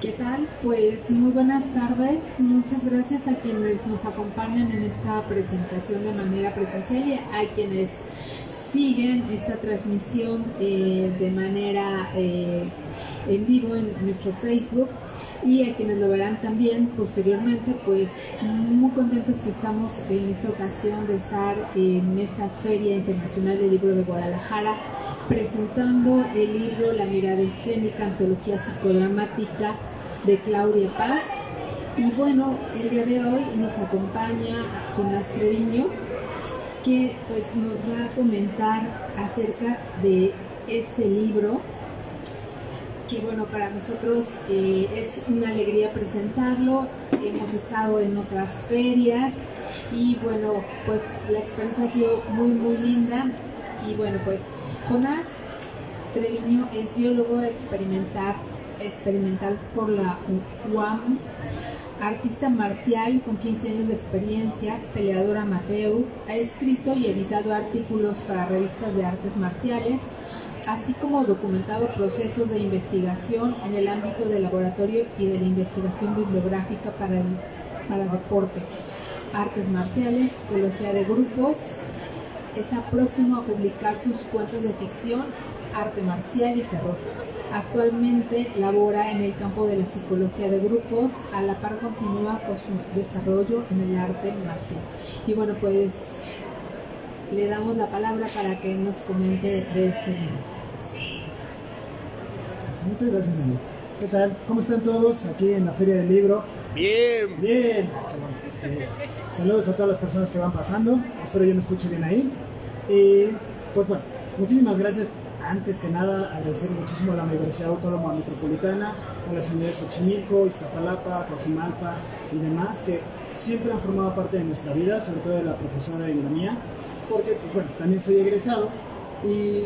¿Qué tal? Pues muy buenas tardes. Muchas gracias a quienes nos acompañan en esta presentación de manera presencial y a quienes siguen esta transmisión de manera en vivo en nuestro Facebook y a quienes lo verán también posteriormente. Pues muy contentos que estamos en esta ocasión de estar en esta Feria Internacional del Libro de Guadalajara presentando el libro La mirada escénica, antología psicodramática de Claudia Paz. Y bueno, el día de hoy nos acompaña Jonás Treviño, que pues nos va a comentar acerca de este libro, que bueno, para nosotros es una alegría presentarlo. Hemos estado en otras ferias y bueno, pues la experiencia ha sido muy linda. Y bueno, pues Jonás Treviño es biólogo experimental por la UAM, artista marcial con 15 años de experiencia, peleador amateur, ha escrito y editado artículos para revistas de artes marciales, así como documentado procesos de investigación en el ámbito del laboratorio y de la investigación bibliográfica para deporte, artes marciales, psicología de grupos. Está próximo a publicar sus cuentos de ficción, arte marcial y terror. Actualmente labora en el campo de la psicología de grupos, a la par continúa con su desarrollo en el arte marcial. Y bueno, pues le damos la palabra para que nos comente de este libro. Muchas gracias, Daniel. ¿Qué tal? ¿Cómo están todos aquí en la Feria del Libro? Bien. Bien. Sí. Saludos a todas las personas que van pasando. Espero yo me escuche bien ahí. Y pues bueno, muchísimas gracias. Antes que nada, agradecer muchísimo a la Universidad Autónoma Metropolitana, a las unidades Xochimilco, Iztapalapa, Coajimalpa y demás, que siempre han formado parte de nuestra vida, sobre todo de la profesora y la mía, porque pues bueno, también soy egresado y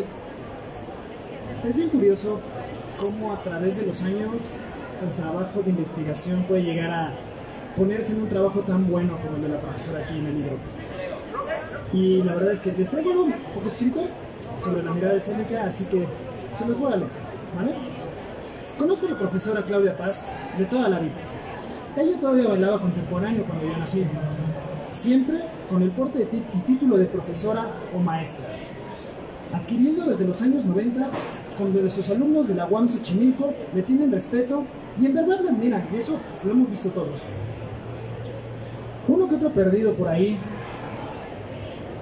es bien curioso cómo a través de los años el trabajo de investigación puede llegar a ponerse en un trabajo tan bueno como el de la profesora aquí en el libro. Y la verdad es que les traigo un poco escrito sobre la mirada escénica, así que se los voy a leer, ¿vale? Conozco a la profesora Claudia Paz de toda la vida. Ella todavía bailaba contemporáneo cuando yo nací, siempre con el porte y título de profesora o maestra, adquiriendo desde los años 90, cuando sus alumnos de la UAM Xochimilco le tienen respeto y en verdad la admiran, y eso lo hemos visto todos. Uno que otro perdido por ahí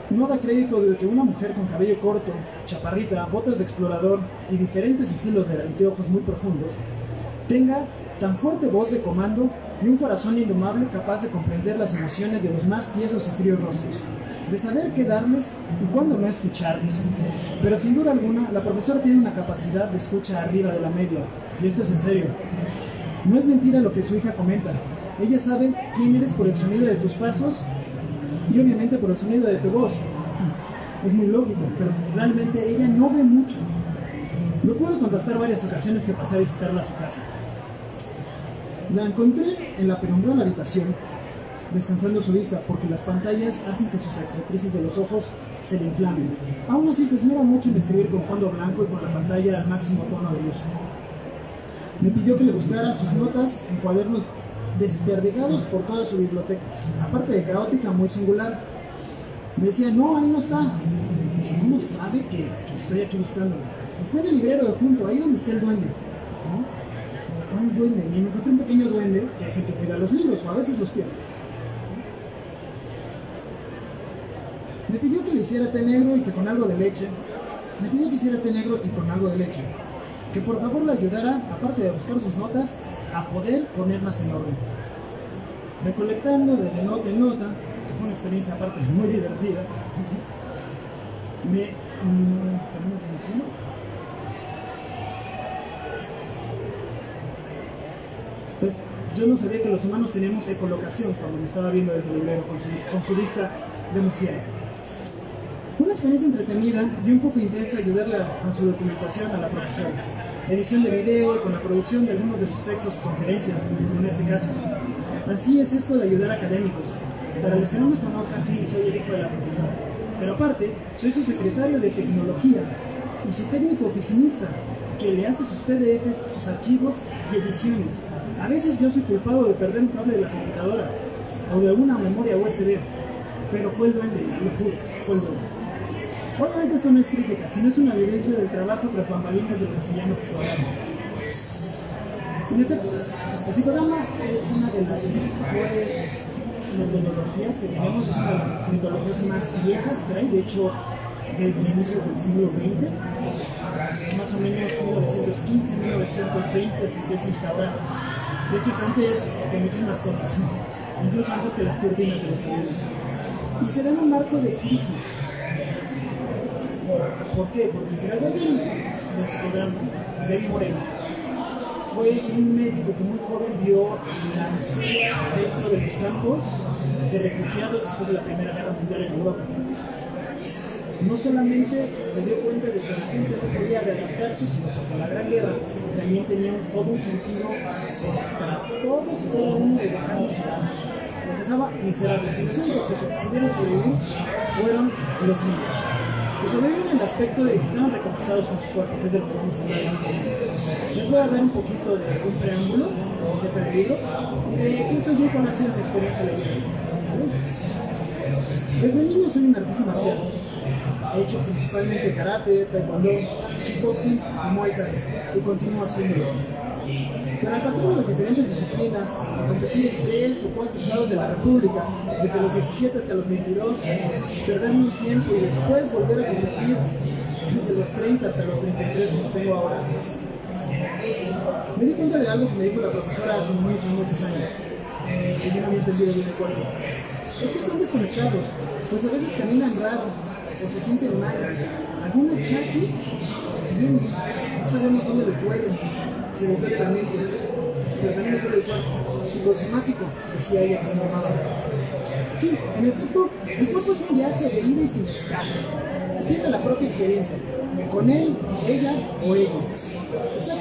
no da crédito de que una mujer con cabello corto, chaparrita, botas de explorador y diferentes estilos de anteojos muy profundos tenga tan fuerte voz de comando y un corazón indomable capaz de comprender las emociones de los más tiesos y fríos rostros, de saber qué darles y cuándo no escucharles. Pero sin duda alguna, la profesora tiene una capacidad de escucha arriba de la media, y esto es en serio. No es mentira lo que su hija comenta. Ella sabe quién eres por el sonido de tus pasos y obviamente por el sonido de tu voz. Es muy lógico, pero realmente ella no ve mucho. Lo puedo contrastar varias ocasiones que pasé a visitarla a su casa. La encontré en la penumbra de la habitación, descansando su vista, porque las pantallas hacen que sus cicatrices de los ojos se le inflamen. Aún así se esmera mucho en escribir con fondo blanco y con la pantalla al máximo tono de luz. Me pidió que le buscara sus notas en cuadernos desperdigados por toda su biblioteca, aparte de caótica, muy singular. Me decía, no, ahí no está. Dice, ¿cómo sabe que estoy aquí buscando? Está en el librero de junto, ahí donde está el duende. ¿No? ¿Cuál duende? Y me encontré un pequeño duende que es el que cuida los libros, o a veces los pierde. Me pidió que le hiciera té negro y que con algo de leche. Me pidió que hiciera té negro y con algo de leche. Que por favor le ayudara, aparte de buscar sus notas, a poder ponerlas en orden. Recolectando desde nota en nota, que fue una experiencia aparte muy divertida, pues yo no sabía que los humanos teníamos ecolocación cuando me estaba viendo desde el librero con su vista de murciélago. Una experiencia entretenida y un poco intensa ayudarle con su documentación a la profesora. Edición de video y con la producción de algunos de sus textos y conferencias, en este caso. Así es esto de ayudar a académicos. Para los que no me conozcan, sí, soy el hijo de la profesora. Pero aparte, soy su secretario de tecnología y su técnico oficinista. que le hace sus PDFs, sus archivos y ediciones. A veces yo soy culpado de perder un cable de la computadora o de una memoria USB, pero fue el duende, lo juro, fue el duende. Obviamente esto no es crítica, sino es una evidencia del trabajo tras bambalinas de lo que se llama psicodrama. En efecto, el psicodrama es una de las mejores metodologías que tenemos, es una de las metodologías más viejas que hay, de hecho desde inicios del siglo XX, más o menos 1915, 1920 se empieza a instaurar. De hecho es antes de muchísimas cosas, incluso antes que las turbinas de los aviones. Y se da en un marco de crisis. ¿Por qué? Porque el creador del psicodrama, David Moreno, fue un médico que muy joven vio la miseria dentro de los campos de refugiados después de la Primera Guerra Mundial en Europa. No solamente se dio cuenta de que la gente no podía readaptarse, sino porque la Gran Guerra también tenía todo un sentido para todos y cada uno de dejarnos miserables. Los dejaba miserables. Y los únicos que pudieron sobrevivir fueron los niños. Que sobreviven en el aspecto de que estaban reconfortados con su cuerpo, que es de lo que vamos a hablar hoy. Les voy a dar un poquito de un preámbulo acerca del libro y de quién soy yo con hacer una experiencia leyendo. Desde niño soy un artista marcial. He hecho principalmente karate, taekwondo, kickboxing y muay thai, y continúo haciéndolo. Pero al pasar de las diferentes disciplinas, a competir en 3 o 4 estados de la República, desde los 17 hasta los 22, perderme un tiempo y después volver a competir desde los 30 hasta los 33 como tengo ahora, me di cuenta de algo que me dijo la profesora hace muchos años, que yo no había entendido bien el cuerpo. Es que están desconectados, pues a veces caminan raro, o se sienten mal, algún achaque tienen, no sabemos dónde les duele, se les duele la mente, pero también les duele el cuerpo, psicosomático, decía ella que se llamaba. Sí, en efecto, el cuerpo es un viaje de ida y sin escalas, tiene la propia experiencia, con él, ella o ellos. Está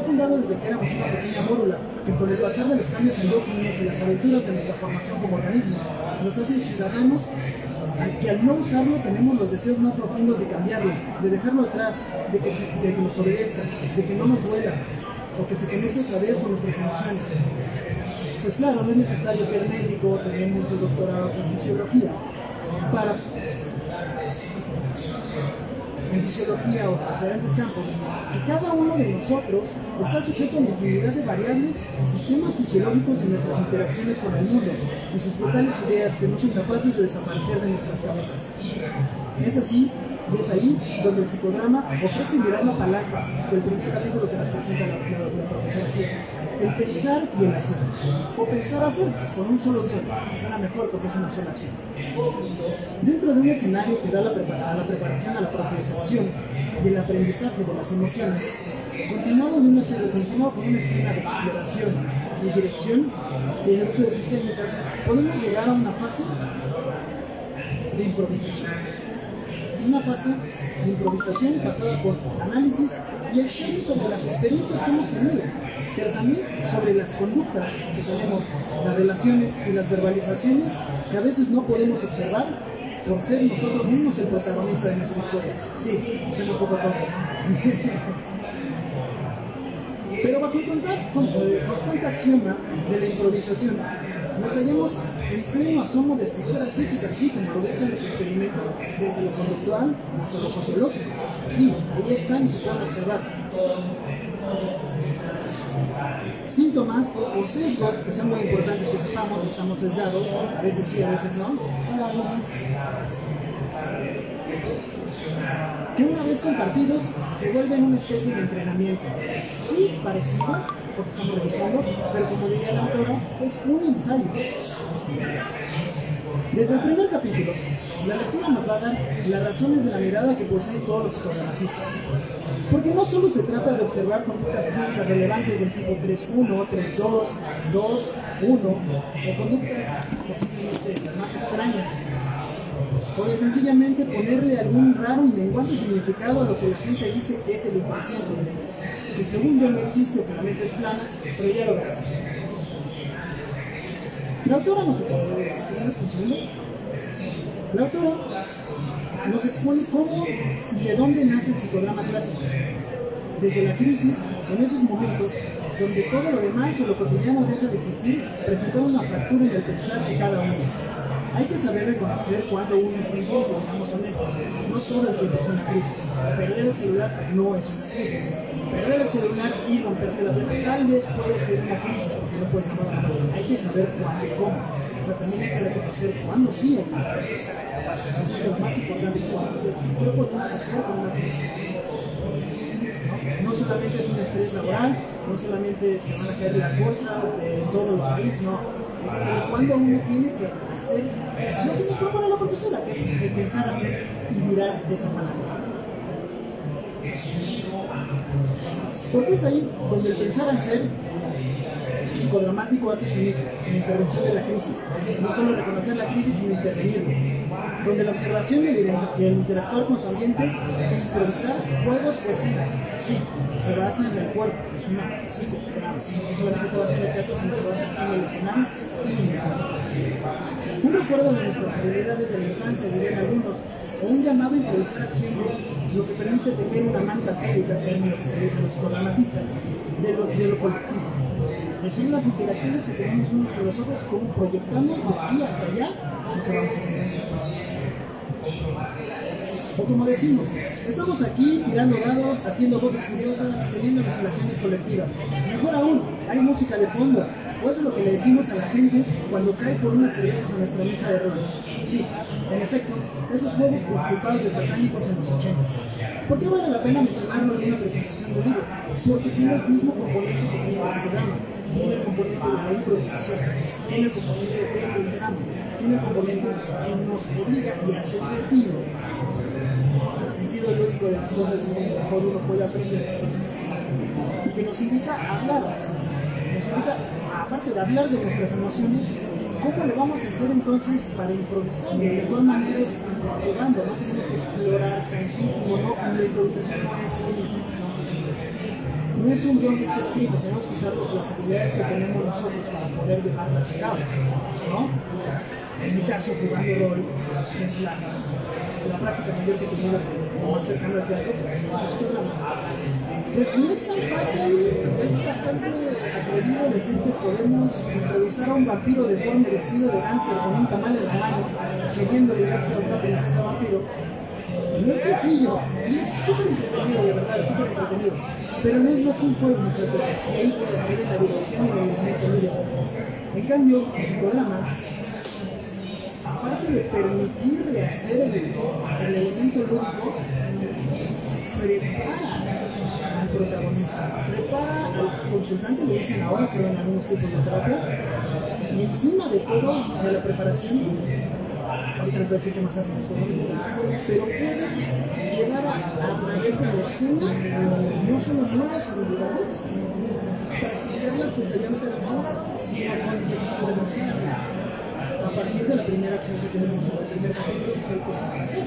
fundado desde que éramos una pequeña mórula, que con el pasar de los cambios endógenos y las aventuras de nuestra formación como organismos, nos hacen ciudadanos que al no usarlo tenemos los deseos más profundos de cambiarlo, de dejarlo atrás, de que nos obedezca, de que no nos duela, o que se conecte otra vez con nuestras emociones. Pues claro, no es necesario ser médico, tener muchos doctorados en fisiología o diferentes campos, que cada uno de nosotros está sujeto a una infinidad de variables y sistemas fisiológicos de nuestras interacciones con el mundo y sus brutales ideas que no son capaces de desaparecer de nuestras cabezas. Es así, y es ahí donde el psicodrama ofrece mirar la palanca del primer capítulo que nos presenta la profesora aquí, el pensar y el hacer, o pensar hacer con un solo guión, suena mejor porque es una sola acción. Dentro de un escenario que da la preparación a la propiocepción y el aprendizaje de las emociones, continuado con una escena de exploración y dirección y el uso de sus técnicas, podemos llegar a una fase de improvisación. Una fase de improvisación pasada por análisis y acción sobre las experiencias que hemos tenido, pero también sobre las conductas que tenemos, las relaciones y las verbalizaciones que a veces no podemos observar por ser nosotros mismos el protagonista de nuestra historia. Sí, suena un poco tonto. Pero bajo el constante axioma de la improvisación, nos hallamos en pleno asomo de estructuras psíquicas, sí, como lo dicen los experimentos, desde lo conductual hasta lo sociológico. Sí, ahí están y se pueden observar. Síntomas o sesgos que son muy importantes que sepamos, que estamos sesgados, a veces sí, a veces no. Que una vez compartidos se vuelven una especie de entrenamiento. Sí, parecido, porque estamos revisando, pero como diría la autora, es un ensayo. Desde el primer capítulo, la lectura nos va a dar las razones de la mirada que poseen todos los psicodramatistas. Porque no solo se trata de observar conductas clínicas relevantes del tipo 3.1, 3.2, 2.1 o conductas posiblemente las más extrañas, o de sencillamente ponerle algún raro y menguante significado a lo que la gente dice que es el inconsciente, que según yo no existe, que la mente es plana, pero ya lo veremos. La autora nos expone cómo y de dónde nace el psicodrama clásico. desde la crisis, en esos momentos donde todo lo demás o lo cotidiano deja de existir, presentamos una fractura en el pensar de cada uno. Hay que saber reconocer cuando uno está en crisis, seamos honestos. No todo el tiempo es una crisis. Perder el celular no es una crisis. Perder el celular y romperte la pierna tal vez puede ser una crisis, porque no puedes tomar. Hay que saber cuándo y cómo. Pero también hay que reconocer cuándo sí hay una crisis. Eso es lo más importante que podemos hacer. ¿Qué podemos hacer con una crisis? No solamente es un estrés laboral, no solamente se van a caer las bolsas de todos los países, no. Cuando uno tiene que hacer lo que nos propone la profesora, que es pensar, hacer y mirar de esa manera. Porque es ahí donde el pensar en ser psicodramático hace su inicio, en la intervención de la crisis. No solo reconocer la crisis, sino intervenirlo. Donde la observación y el interactuar con su ambiente es improvisar juegos o escenas. Sí, se basa en el cuerpo, es una psicodrama. No solamente se basa en el teatro, sino se basa en el escenario y en el cuerpo. Un recuerdo de nuestras habilidades de la infancia, dirían algunos, o un llamado a improvisar acciones, lo que permite tejer una manta técnica, término que utilizan los psicodramatistas, de lo colectivo. Son las interacciones que tenemos unos con los otros, cómo proyectamos de aquí hasta allá lo que vamos a hacer. O como decimos, estamos aquí tirando dados, haciendo voces curiosas, teniendo alucinaciones colectivas. Mejor aún, hay música de fondo. O eso es lo que le decimos a la gente cuando cae por unas cervezas en nuestra mesa de roles. Sí, en efecto, esos juegos ocupados de satánicos en los 80. ¿Por qué vale la pena mencionarlo en una presentación de libro? Porque tiene el mismo componente que tiene el psicodrama. Tiene el componente de la improvisación, tiene el componente del drama, tiene el componente que nos obliga y hace divertido. El sentido lógico de las cosas es como mejor uno puede aprender. Y que nos invita a hablar. Nos invita, aparte de hablar de nuestras emociones, ¿cómo lo vamos a hacer entonces para improvisar? De mejor manera es jugando, no tenemos que explorar tantísimo, ¿no? La improvisación no es un guión que está escrito, tenemos que usar las habilidades que tenemos nosotros para poder llevarlas a cabo, ¿no? En mi caso, jugando rol es la práctica mayor que he tenido más cercano al teatro, porque hace mucho psicodrama. Pues no es tan fácil, es bastante atrevido decir que podemos improvisar a un vampiro deforme vestido de gángster con un tamal en la mano, queriendo ligarse a una princesa vampiro. No es sencillo, y es súper entretenido, de verdad, súper entretenido. Pero no es más que un juego muchas veces, y ahí puede la diversión y el movimiento libre. En cambio, el psicodrama, aparte de permitirle hacer el elemento lúdico, prepara al protagonista, prepara al consultante, lo dicen ahora, creo en algunos tipos de terapia, y encima de todo, de la preparación, ahorita les voy a decir que más hacen las cosas, pero puede llevar a través de la escena no solo nuevas habilidades, practicarlas especialmente sino contextualizarla a partir de la primera acción que tenemos en el primer capítulo, que es el pensar hacer.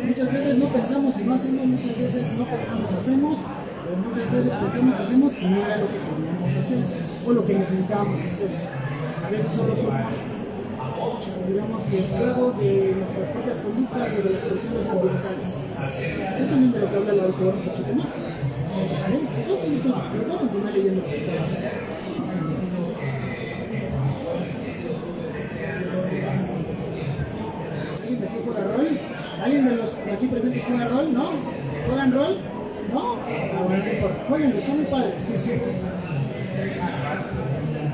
Muchas veces no pensamos y no hacemos, muchas veces no pensamos hacemos, pero muchas veces pensamos hacemos y no era lo que queríamos hacer o lo que necesitábamos hacer. A veces solo somos, digamos que esclavos de nuestras propias conductas o de las presiones ambientales. Es también de lo que habla el autor un poquito más. ¿Vale? Entonces, voy a continuar leyendo lo que está haciendo. ¿Alguien de aquí juega rol? ¿Alguien de los aquí presentes juega rol? ¿No? ¿Juegan rol? ¿No? Bueno, no importa. Jueguen, está muy padre.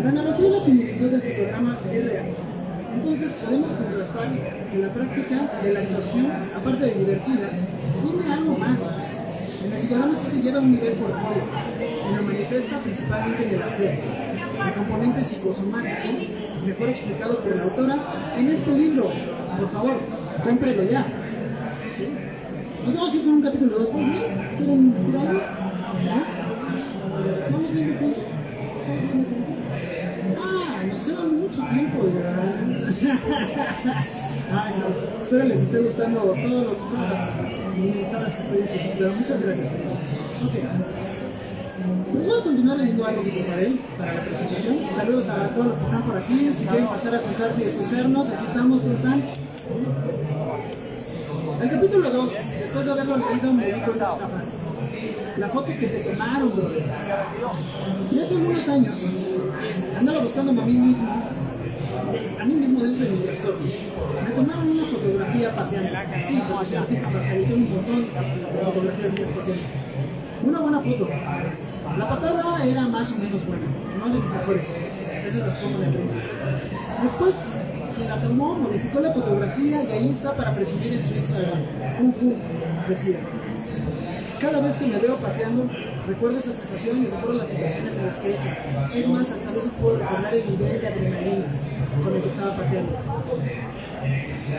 La analogía y la similitud del psicodrama es real. Entonces podemos contrastar que la práctica de la actuación, aparte de divertida, tiene algo más. En el psicodrama sí se lleva a un nivel portfolio y lo manifiesta principalmente en el hacer. El componente psicosomático, mejor explicado por la autora, en este libro. Por favor, cómprelo ya. Nos vamos a ir con un capítulo 2. ¿Quieren decir algo? ¿Ya? Vamos bien de tiempo. Nos queda mucho tiempo, ¿verdad? Espero les esté gustando todo lo que salas que estoy haciendo. Pero muchas gracias. Ok. Pues voy a continuar leyendo algo que preparé para la presentación. Saludos a todos los que están por aquí. Si quieren pasar a sentarse y escucharnos, aquí estamos. ¿Cómo están? El capítulo 2, después de haberlo leído, me dedico a una frase. La foto que te tomaron, bro. Y hace algunos años, andaba buscándome a mí mismo dentro de mi trastorno. Me tomaron una fotografía pateando. Sí, porque soy artista marcial y tengo un montón de fotografías mías pateando. Una buena foto. La patada era más o menos buena, no de mis mejores. Esas las tomo en el ring. Después, quien la tomó modificó la fotografía y ahí está para presumir en su Instagram. Kung Fu, decía. Cada vez que me veo pateando, recuerdo esa sensación y recuerdo las situaciones en las que he hecho. Es más, hasta a veces puedo recordar el nivel de adrenalina con el que estaba pateando.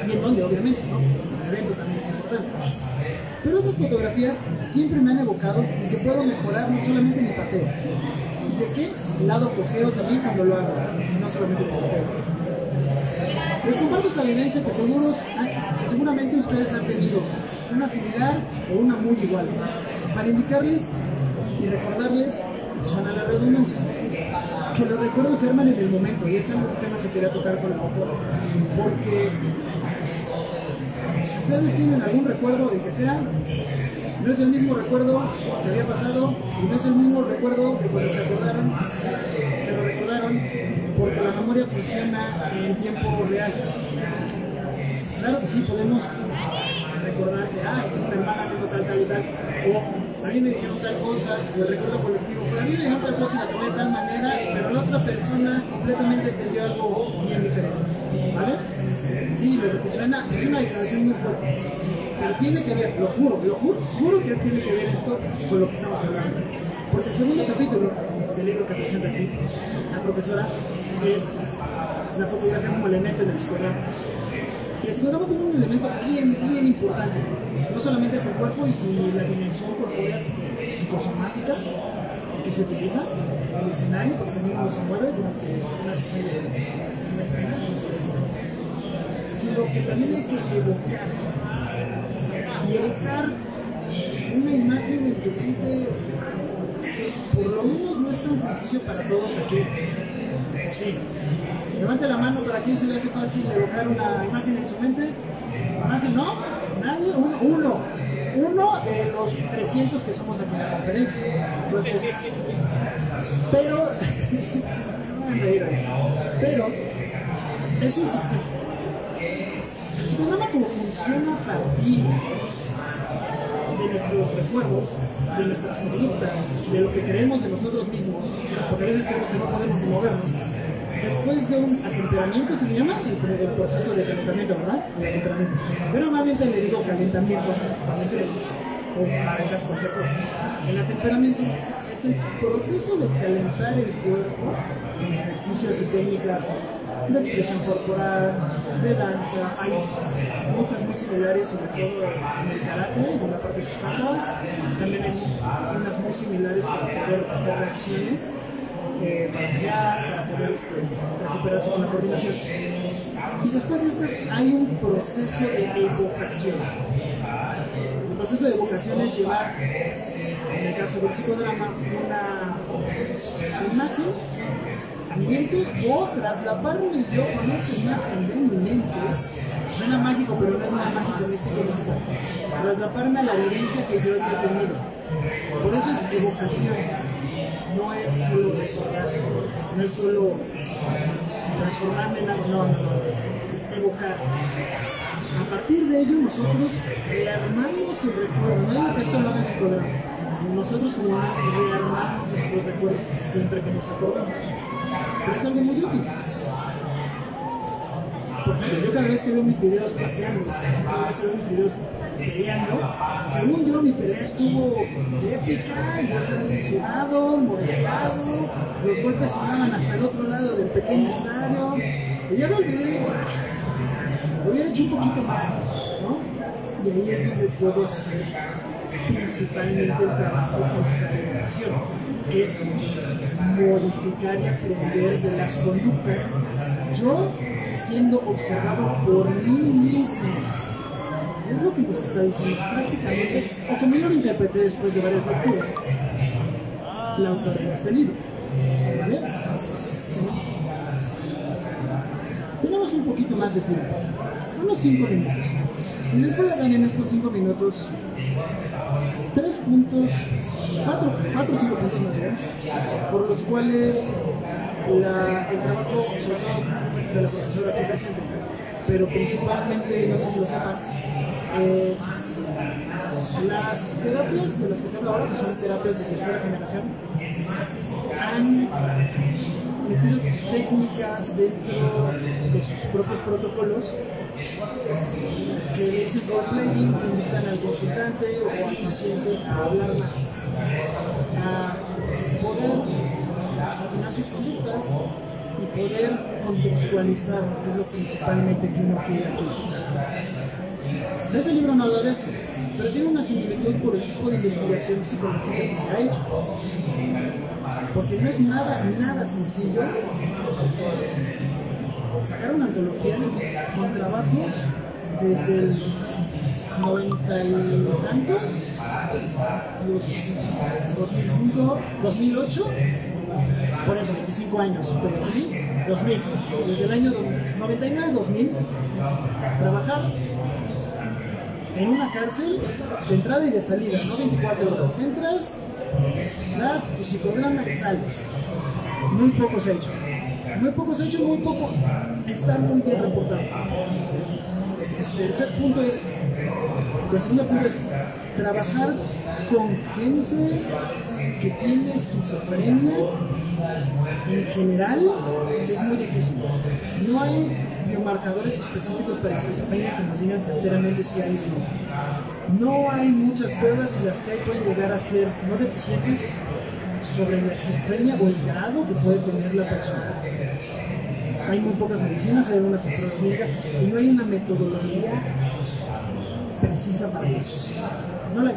Y en dónde, obviamente, ¿no? El evento también es importante. Pero esas fotografías siempre me han evocado que puedo mejorar no solamente mi pateo. ¿Y de qué lado cojeo también cuando lo hago? Y no solamente mi pateo. Les comparto esta evidencia que seguramente ustedes han tenido, una similar o una muy igual, para indicarles y recordarles, suena la redundancia, que los recuerdos se arman en el momento, y ese es un tema que quería tocar con el autor, porque si ustedes tienen algún recuerdo del que sea, no es el mismo recuerdo que había pasado y no es el mismo recuerdo de cuando se lo recordaron, porque la memoria funciona en tiempo real. Claro que sí, podemos recordar que, mi hermana me dijo tal y tal, o a mí me dijeron tal cosa, o el recuerdo colectivo, pero a mí me dijeron tal cosa y la tomé de tal manera, pero la otra persona completamente entendió algo bien diferente, ¿vale? Sí, lo que suena es una declaración muy fuerte, pero tiene que ver, lo juro que tiene que ver esto con lo que estamos hablando. Porque el segundo capítulo del libro que presenta aquí la profesora es la fotografía como elemento en el psicodrama. Y el psicodrama tiene un elemento bien importante. No solamente es el cuerpo y la dimensión corpórea psicosomática que se utiliza en el escenario, porque también uno se mueve durante una sesión de una escena, sino que también hay que evocar. Y evocar una imagen en tu mente, por lo menos no es tan sencillo para todos aquí. Sí. Levante la mano para quien se le hace fácil evocar una imagen en su mente. ¿Imagen? ¿No? ¿Nadie? Uno de los 300 que somos aquí en la conferencia. Entonces, pero, no me reír ahí. Pero, es un sistema. El psicodrama como funciona a partir de nuestros recuerdos, de nuestras conductas, de lo que creemos de nosotros mismos, porque a veces creemos que no podemos ni movernos. Después de un atemperamiento, se le llama el proceso de calentamiento, ¿verdad? Pero normalmente le digo calentamiento, o casi cualquier cosa. El atemperamiento es el proceso de calentar el cuerpo en ejercicios y técnicas de expresión corporal, de danza. Hay muchas muy similares, sobre todo en el karate, en la parte de sus tapas. También hay unas muy similares para poder hacer reacciones, para pelear, para poder recuperarse con la coordinación. Y después de estas hay un proceso de evocación. El proceso de evocación es llevar, en el caso del psicodrama, una imagen a mi mente o traslaparme yo con esa imagen de mi mente. Suena mágico, pero no es nada mágico en este musical. Traslaparme a la vivencia que yo he tenido. Por eso es evocación. No es solo recordar, no es solo transformarme en algo, no, es evocar. A partir de ello nosotros rearmamos el recuerdo, no digo que esto lo haga el psicodrama, nosotros como humanos rearmamos nuestros recuerdos siempre que nos acordamos, pero es algo muy útil. Porque yo cada vez que veo mis videos pateando, cada vez que veo mis videos peleando, según yo mi pelea estuvo épica, yo salí sudado, mordeado, los golpes sonaban hasta el otro lado del pequeño estadio, y ya me olvidé, lo hubiera hecho un poquito más, ¿no? Y ahí es donde puedo hacer principalmente el trabajo con la relación, que es modificar y aprender de las conductas, yo siendo observado por mí mismo. Es lo que nos está diciendo prácticamente, o como yo lo interpreté después de varias lecturas, la autora de este libro, ¿vale? Tenemos un poquito más de tiempo, unos 5 minutos. Y les voy a dar en estos 5 minutos 3 puntos, 4 o 5 puntos más bien, por los cuales el trabajo, sobre todo de la profesora aquí presente, pero principalmente, no sé si lo sepan, las terapias de las que se habla ahora, que son terapias de tercera generación, han metido técnicas dentro de sus propios protocolos que dicen role-playing, que invitan al consultante o al paciente a hablar más, a poder afinar sus conductas y poder contextualizarse, que es lo principalmente que uno quiere aquí. Ese libro no habla de esto, pero tiene una similitud por el tipo de investigación psicológica que se ha hecho. Porque no es nada sencillo sacar una antología con trabajos desde el 90 y tantos, los 2005, 2008, por eso 25 años, pero sí, 2000, desde el año 99-2000, trabajar en una cárcel de entrada y de salida, no 24 horas, entras, das tu psicodrama y sales. Muy poco se ha hecho, muy poco está muy bien reportado. El segundo punto es trabajar con gente que tiene esquizofrenia. En general es muy difícil. No hay biomarcadores específicos para esquizofrenia que nos digan certeramente si hay o no. No hay muchas pruebas y las que hay pueden llegar a ser no deficientes sobre la esquizofrenia o el grado que puede tener la persona. Hay muy pocas medicinas, hay algunas pruebas médicas y no hay una metodología precisa para eso. No la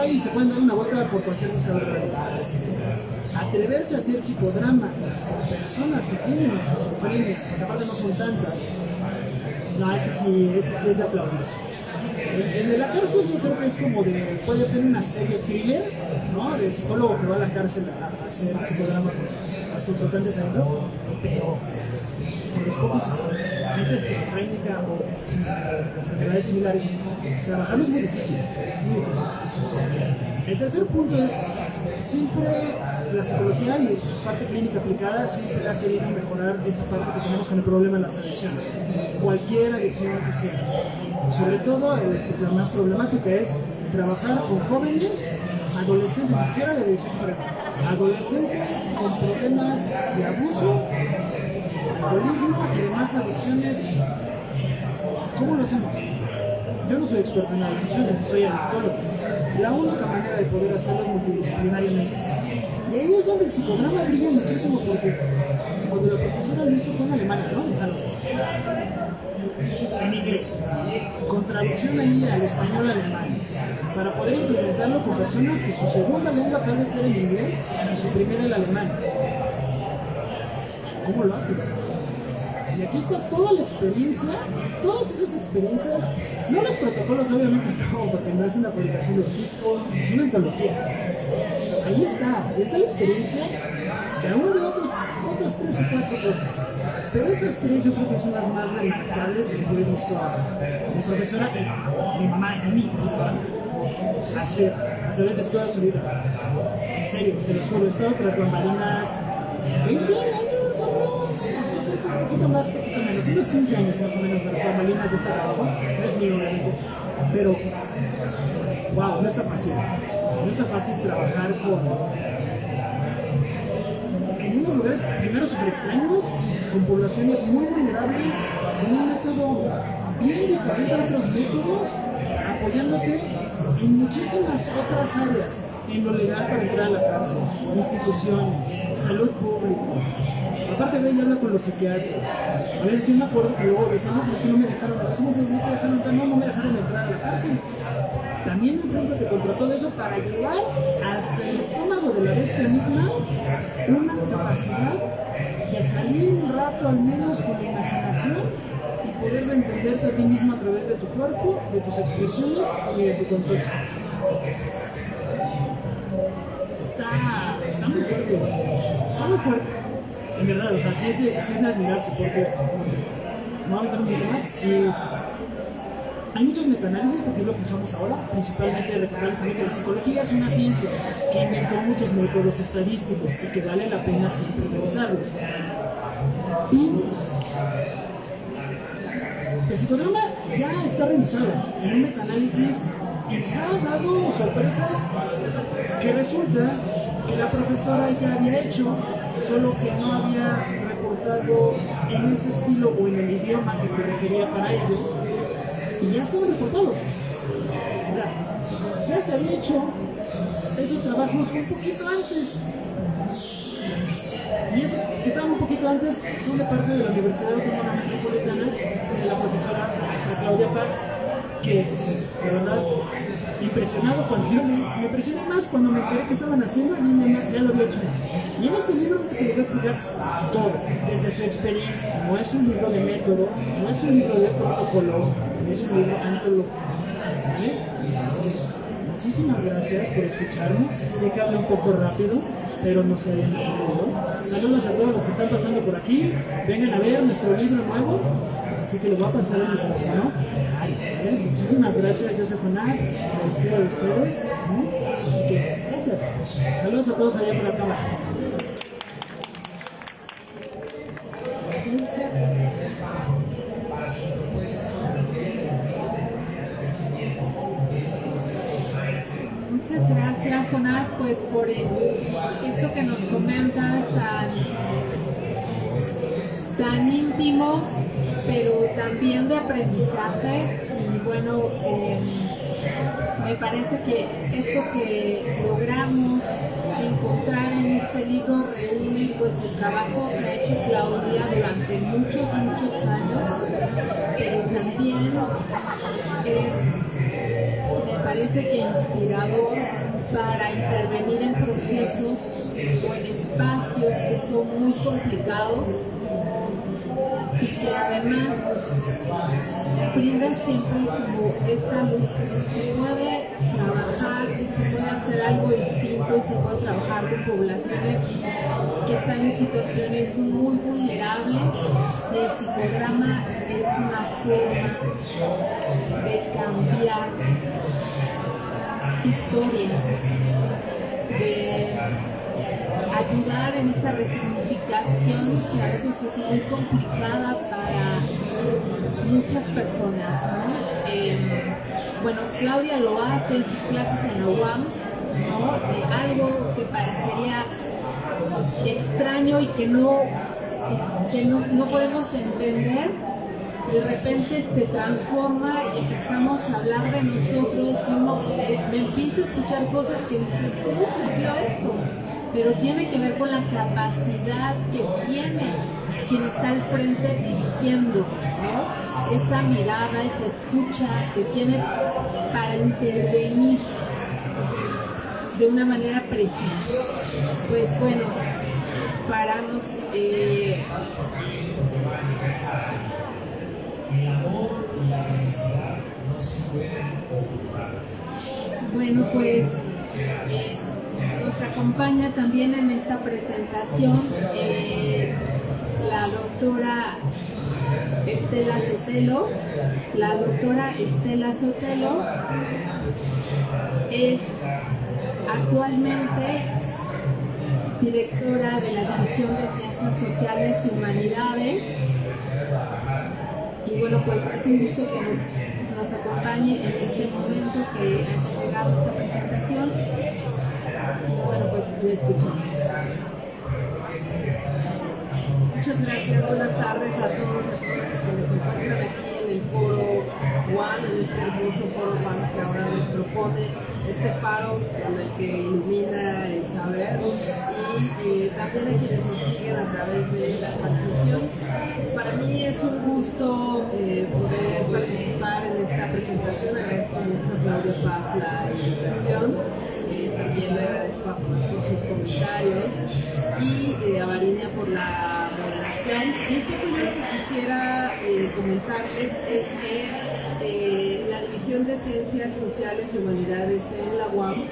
hay y se pueden dar una vuelta por cualquier buscador de realidad. Atreverse a hacer psicodrama con personas que tienen esquizofrenia, porque aparte no son tantas, no, ese sí es de aplaudirse. El de la cárcel yo creo que es como de, puede ser una serie thriller, ¿no? De psicólogo que va a la cárcel a hacer psicodrama con los consultantes adentro, pero con los pocos gente esquizofrénica o enfermedades similares, trabajarlo es muy difícil, muy difícil. El tercer punto es, siempre la psicología y su parte clínica aplicada siempre ha querido mejorar esa parte que tenemos con el problema de las adicciones, cualquier adicción que sea. Sobre todo, la más problemática es trabajar con jóvenes, adolescentes, ni siquiera de 18 para adolescentes con problemas de abuso, alcoholismo y demás adicciones. ¿Cómo lo hacemos? Yo no soy experto en adicciones, soy adictólogo. La única manera de poder hacerlo es multidisciplinariamente. Y ahí es donde el psicodrama brilla muchísimo, porque cuando la profesora lo hizo fue en Alemania, ¿no? En inglés, con traducción ahí al español alemán, para poder implementarlo con personas que su segunda lengua tal vez era el inglés y su primera el alemán. ¿Cómo lo haces? Y aquí está toda la experiencia, todas esas experiencias, no los protocolos obviamente no, porque no es una publicación de disco, es una antología. Ahí está la experiencia, cada uno de otras 3 o 4 cosas. Pero esas 3 yo creo que son las más remarcables que yo he visto a mi profesora, mi mamá y mi profesora hacer a través de toda su vida. En serio, se los juro, he estado tras bambalinas 20 años, un poquito más, poquito menos, unos 15 años más o menos de las bambalinas de este trabajo. No es mío, obviamente, pero wow, no está fácil. No está fácil trabajar en unos lugares primero súper extraños, con poblaciones muy vulnerables, con un método bien diferente a otros métodos, apoyándote en muchísimas otras áreas, en lo legal para entrar a la cárcel, instituciones, salud pública. Aparte de ella habla con los psiquiatras. A veces yo me acuerdo que luego decían, no, pues que no me dejaron, ¿cómo no me dejaron entrar? No me dejaron entrar a la cárcel. También enfréntate contra todo eso para llevar hasta el estómago de la bestia misma una capacidad de salir un rato al menos con la imaginación y poder entenderte a ti mismo a través de tu cuerpo, de tus expresiones y de tu contexto. Está muy fuerte, está muy fuerte. En verdad, o sea, sí es de admirarse, porque me voy a meter un poquito más. Hay muchos metaanálisis, porque es lo que usamos ahora, principalmente recordarles también que la psicología es una ciencia que inventó muchos métodos estadísticos y que vale la pena siempre revisarlos. Y el psicodrama ya está revisado en un metaanálisis y nos ha dado sorpresas que resulta que la profesora ya había hecho, solo que no había reportado en ese estilo o en el idioma que se requería para ello. Y ya estaban reportados. Ya se había hecho esos trabajos un poquito antes. Y esos que estaban un poquito antes son de parte de la Universidad Autónoma Metropolitana, de la profesora maestra Claudia Paz, que de verdad impresionado cuando yo me impresioné más cuando me enteré que estaban haciendo, y ya lo había hecho más. Y en este libro se les va a explicar todo, desde su experiencia. No es un libro de método, no es un libro de protocolos, es un libro antológico. ¿Vale? Así que muchísimas gracias por escucharme. Sé que hablo un poco rápido, espero no se hayan aburrido. Saludos a todos los que están pasando por aquí. Vengan a ver nuestro libro nuevo. Así que les voy a pasar el micrófono. Muchísimas gracias, Joseph Jonás, a ustedes. Así que gracias. Saludos a todos allá por la cámara. Muchas gracias, Jonás, pues por esto que nos comentas tan íntimo, pero también de aprendizaje. Y bueno, me parece que esto que logramos encontrar en este libro reúne pues el trabajo que ha hecho Claudia durante muchos años, pero también me parece que inspirador para intervenir en procesos o en espacios que son muy complicados y que además brinda siempre como esta luz. Se puede trabajar, se puede hacer algo distinto y se puede trabajar con poblaciones que están en situaciones muy vulnerables. El psicodrama es una forma de cambiar historias, de ayudar en esta resignificación que a veces es muy complicada para muchas personas, ¿no? Bueno, Claudia lo hace en sus clases en la UAM, ¿no? Algo que parecería extraño y que no podemos entender, de repente se transforma y empezamos a hablar de nosotros y uno me empieza a escuchar cosas que dices, ¿cómo surgió esto? Pero tiene que ver con la capacidad que tiene quien está al frente dirigiendo, ¿no? Esa mirada, esa escucha que tiene para intervenir de una manera precisa. Pues bueno, paramos. Bueno, pues nos acompaña también en esta presentación la doctora Estela Sotelo. La doctora Estela Sotelo es actualmente directora de la División de Ciencias Sociales y Humanidades. Y bueno, pues es un gusto que nos acompañe en este momento que ha llegado esta presentación. Y bueno, pues le escuchamos. Muchas gracias, buenas tardes a todos los que se encuentran aquí en el foro One, en este hermoso foro One que ahora nos propone este faro con el que ilumina el saber, y también a quienes nos siguen a través de la transmisión. Para mí es un gusto poder participar en esta presentación. Agradezco mucho a Claudia Paz la invitación. También le agradezco a por sus comentarios y a Varinia por la moderación. Y un poco yo lo que quisiera comentarles es que la División de Ciencias Sociales y Humanidades en la UAM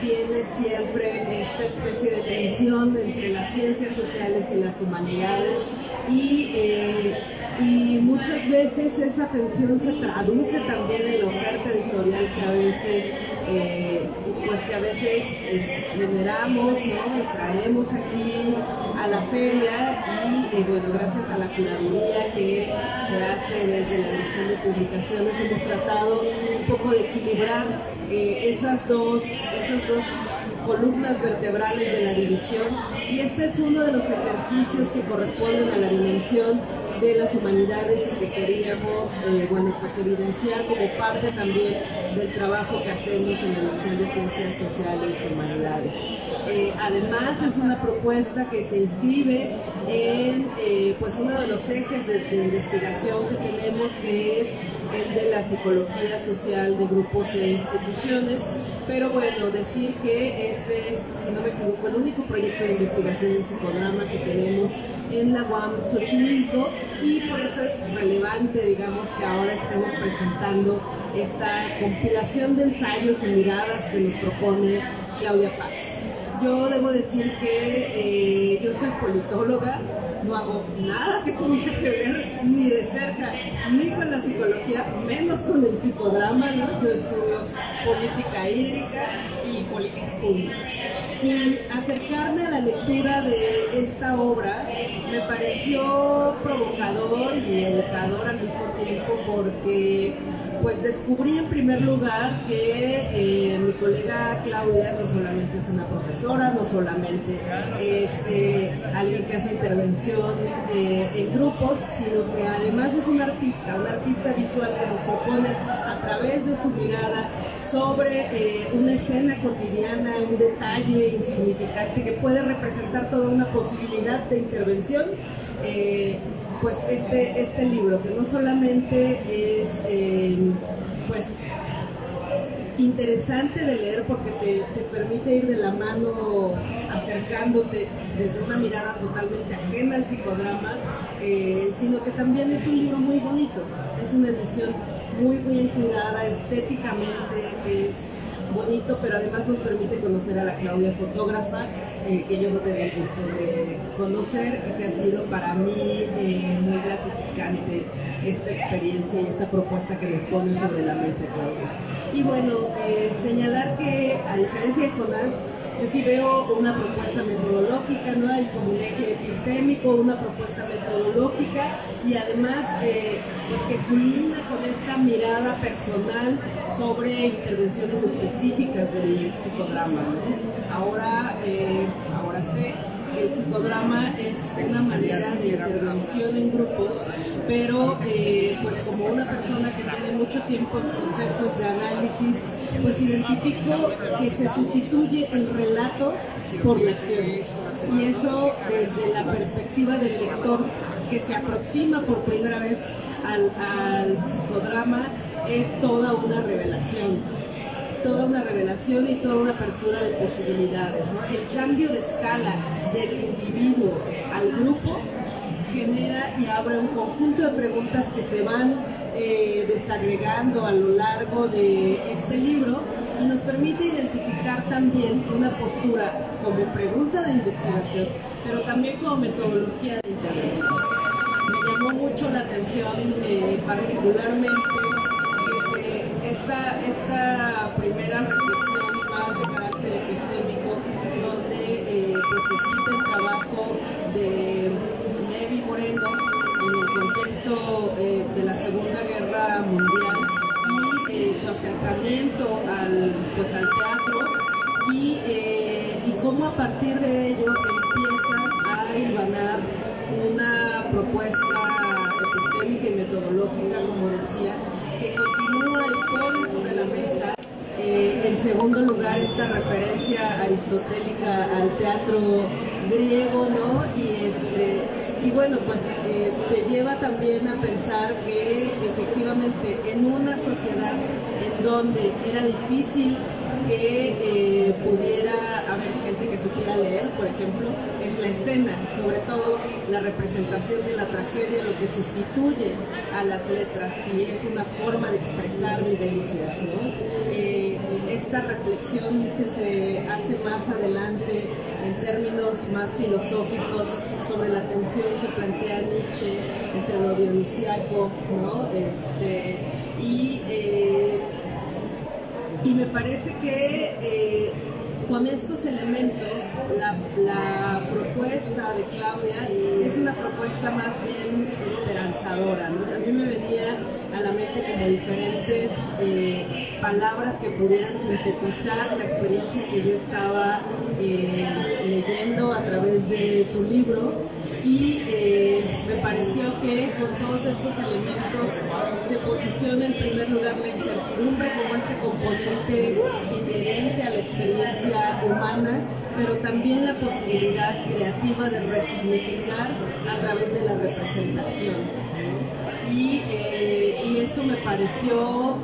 mantiene siempre esta especie de tensión entre las ciencias sociales y las humanidades y muchas veces esa tensión se traduce también en la oferta editorial que a veces generamos, ¿no? Y traemos aquí a la feria y bueno, gracias a la curaduría que se hace desde la Dirección de Publicaciones hemos tratado un poco de equilibrar esas dos columnas vertebrales de la división, y este es uno de los ejercicios que corresponden a la dimensión de las humanidades y que queríamos evidenciar como parte también del trabajo que hacemos en la División de Ciencias Sociales y Humanidades. Además es una propuesta que se inscribe en uno de los ejes de investigación que tenemos, que es el de la psicología social de grupos e instituciones, pero bueno, decir que este es, si no me equivoco, el único proyecto de investigación en psicodrama que tenemos en la UAM Xochimilco, y por eso es relevante, digamos, que ahora estemos presentando esta compilación de ensayos y miradas que nos propone Claudia Paz. Yo debo decir que yo soy politóloga, no hago nada que tenga que ver ni de cerca ni con la psicología, menos con el psicodrama, ¿no? Yo estudio política hídrica y políticas públicas. Y acercarme a la lectura de esta obra me pareció provocador y educador al mismo tiempo, porque pues descubrí en primer lugar que mi colega Claudia no solamente es una profesora, no solamente es alguien que hace intervención en grupos, sino que además es una artista visual que nos propone a través de su mirada sobre una escena cotidiana, un detalle insignificante que puede representar toda una posibilidad de intervención. Pues este libro, que no solamente es interesante de leer porque te permite ir de la mano acercándote desde una mirada totalmente ajena al psicodrama, sino que también es un libro muy bonito, es una edición muy bien cuidada, estéticamente es bonito, pero además nos permite conocer a la Claudia fotógrafa, que yo no tenía el gusto de conocer y que ha sido para mí muy gratificante esta experiencia y esta propuesta que nos pone sobre la mesa, Claudia. Y bueno, señalar que a diferencia de Jonás, yo sí veo una propuesta metodológica, ¿no? Hay como un eje epistémico, una propuesta metodológica y además que culmina con esta mirada personal sobre intervenciones específicas del psicodrama, ¿no? Ahora sé que el psicodrama es una manera de intervención en grupos, pero como una persona que tiene mucho tiempo en procesos de análisis, pues identifico que se sustituye el relato por la acción, y eso desde la perspectiva del lector que se aproxima por primera vez al psicodrama es toda una revelación y toda una apertura de posibilidades, ¿no? El cambio de escala del individuo al grupo genera y abre un conjunto de preguntas que se van desagregando a lo largo de este libro y nos permite identificar también una postura como pregunta de investigación, pero también como metodología de intervención. Me llamó mucho la atención particularmente esta primera reflexión más de carácter epistémico, donde se cita el trabajo de Levi Moreno en el contexto de la Segunda Guerra Mundial y su acercamiento al teatro y cómo a partir de ello empiezas a hilvanar una propuesta epistémica y metodológica, como decía, que continúa y pone sobre la mesa, en segundo lugar, esta referencia aristotélica al teatro griego, ¿no? Y bueno, pues te lleva también a pensar que efectivamente en una sociedad en donde era difícil que pudiera haber gente que supiera leer, por ejemplo, es la escena, sobre todo la representación de la tragedia, lo que sustituye a las letras, y es una forma de expresar vivencias, ¿no? Esta reflexión que se hace más adelante en términos más filosóficos sobre la tensión que plantea Nietzsche entre lo dionisíaco, ¿no? Y me parece que con estos elementos la propuesta de Claudia es una propuesta más bien esperanzadora, ¿no? A mí me venía a la mente como diferentes palabras que pudieran sintetizar la experiencia que yo estaba leyendo a través de tu libro, y me pareció que con todos estos elementos se posiciona en primer lugar la incertidumbre como este componente inherente a la experiencia humana, pero también la posibilidad creativa de resignificar a través de la representación. Y eso me pareció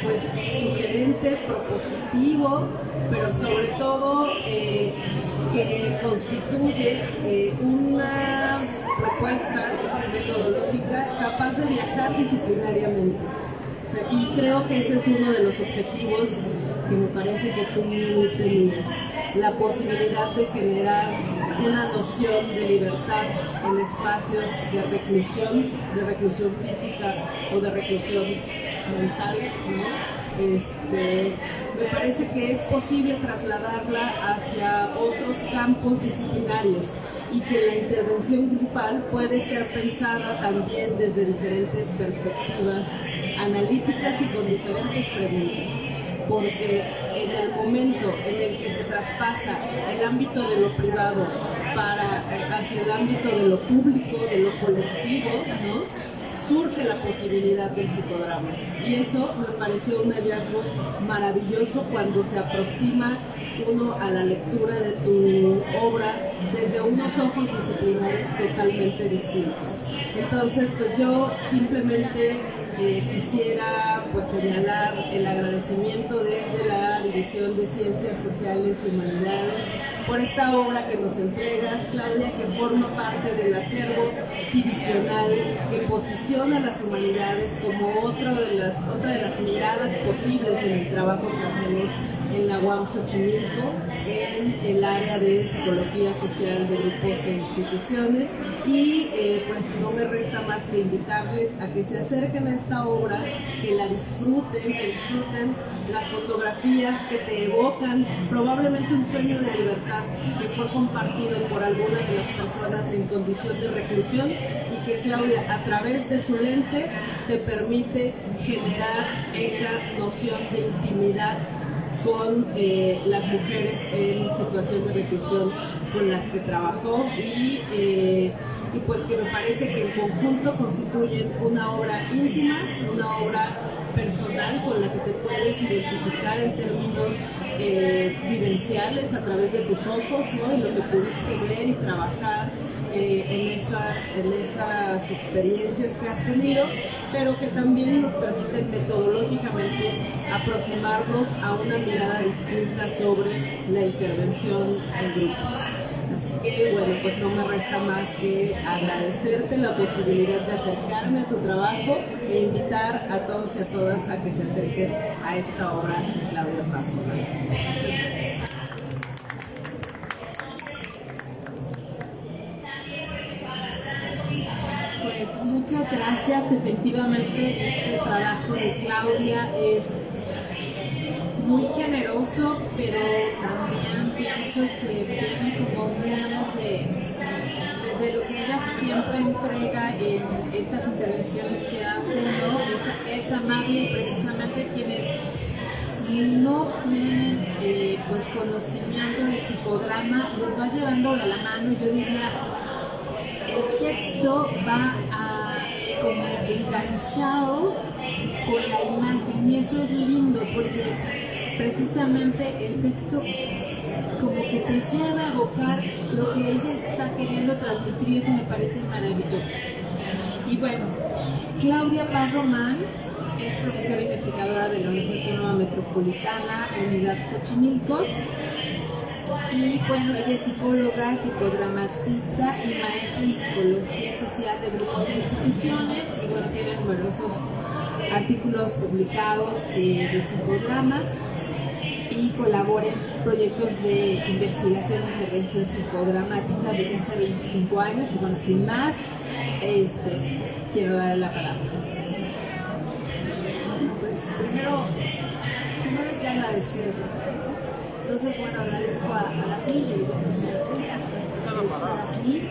pues sugerente, propositivo, pero sobre todo que constituye una propuesta metodológica capaz de viajar disciplinariamente. O sea, y creo que ese es uno de los objetivos que me parece que tú tenías, la posibilidad de generar una noción de libertad en espacios de reclusión física o de reclusión mental, ¿no? Me parece que es posible trasladarla hacia otros campos disciplinarios, y que la intervención grupal puede ser pensada también desde diferentes perspectivas analíticas y con diferentes preguntas. Porque en el momento en el que se traspasa el ámbito de lo privado hacia el ámbito de lo público, de lo colectivo, ¿no?, surge la posibilidad del psicodrama. Y eso me pareció un hallazgo maravilloso cuando se aproxima uno a la lectura de tu obra desde unos ojos disciplinares totalmente distintos. Entonces, pues yo simplemente quisiera pues señalar el agradecimiento desde la División de Ciencias Sociales y Humanidades por esta obra que nos entregas, Claudia, que forma parte del acervo divisional que posiciona las humanidades como otra de las miradas posibles en el trabajo que hacemos en la UAM Xochimilco, en el área de psicología social de grupos e instituciones. Y pues no me resta más que invitarles a que se acerquen a esta obra, que la disfruten, que disfruten las fotografías que te evocan probablemente un sueño de libertad que fue compartido por alguna de las personas en condición de reclusión, y que Claudia, a través de su lente, te permite generar esa noción de intimidad con las mujeres en situación de reclusión con las que trabajó, y pues que me parece que en conjunto constituyen una obra íntima, una obra personal con la que te puedes identificar en términos vivenciales a través de tus ojos, ¿no?, y lo que pudiste ver y trabajar en esas experiencias que has tenido, pero que también nos permiten metodológicamente aproximarnos a una mirada distinta sobre la intervención en grupos. Así que, bueno, pues no me resta más que agradecerte la posibilidad de acercarme a tu trabajo e invitar a todos y a todas a que se acerquen a esta obra, Claudia Paso. Pues muchas gracias. Efectivamente, este trabajo de Claudia es muy generoso, pero también pienso que viene como ganas desde lo que ella siempre entrega en estas intervenciones que hace, ¿no? Es amable, precisamente quienes no tienen pues conocimiento del psicodrama, los va llevando de la mano. Yo diría, el texto va como enganchado con la imagen, y eso es lindo porque precisamente el texto como que te lleva a evocar lo que ella está queriendo transmitir, y eso me parece maravilloso. Y bueno, Claudia Paz Román es profesora investigadora de la Universidad Autónoma Metropolitana, Unidad Xochimilco. Y bueno, ella es psicóloga, psicodramatista y maestra en psicología social de grupos e instituciones. Y bueno, tiene numerosos artículos publicados de psicodrama y colabora en proyectos de investigación e intervención psicodramática desde hace 25 años. Y bueno, sin más, quiero darle la palabra. Pues primero hay que agradecer. Entonces, bueno, agradezco a la familia y a estar aquí.